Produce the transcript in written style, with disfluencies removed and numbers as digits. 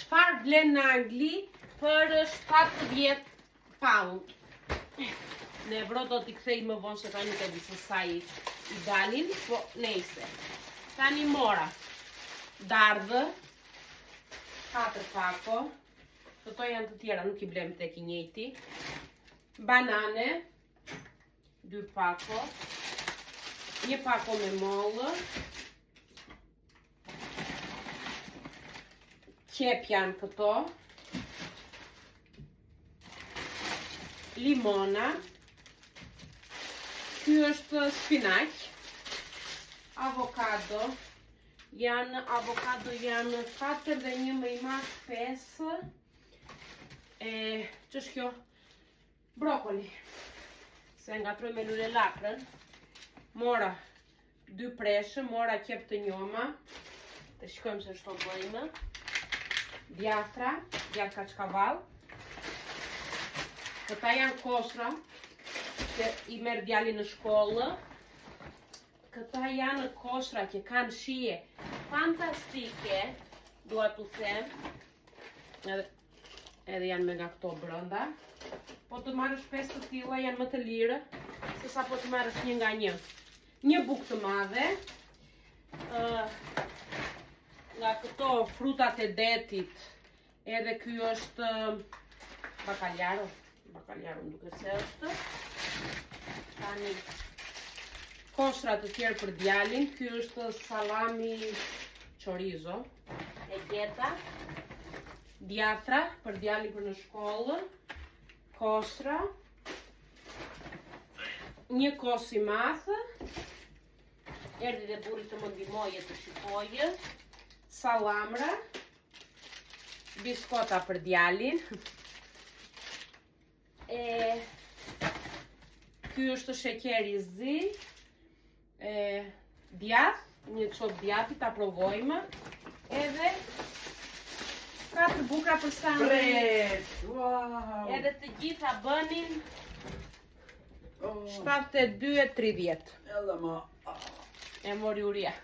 çfarë blen në Angli për 70 pound. Në euro do t'i kthej më vonë se tani nuk e di se sa i dalin, po nejse. Tani mora dardhë, 4 pako, këto janë të tjera, nuk i blem tek i njëjti. Banane, 2 pako, 1 pako me mollë, qep janë këto, limona, ky është spinaq, avokado janë 4 dhe 1 më i mas 5, që është kjo? Brokoli, se ngatroj me lule lakrën, mora 2 preshë, mora qep të njoma, të shkojmë se shto bëjmë, djatra kaçkavall, këta janë kosra, që i merr djali në shkollë, këta janë kosra që kanë shije fantastike, dua t'u them, edhe janë me nga këto brënda, po të marrësh 5 të tilla janë më të lirë, se sa po të marrësh një nga një. Një bukë të madhe, nga këto frutat e detit, edhe ky është bakaljaro më duket se është. Tani kosra të tjerë për djalin, ky është salami chorizo, e gjeta. Djatra për djalin për në shkollë, kosra, një kos i madh, erdhi dhe burri të më ndihmoje të shikoje, salamra, biskota për djalin, ky është sheqer i zi, djath, një çop djathi ta provojmë, edhe 4 bukra për sandwich. Wow. Edhe të gjitha bënin 72,30. E mori uria.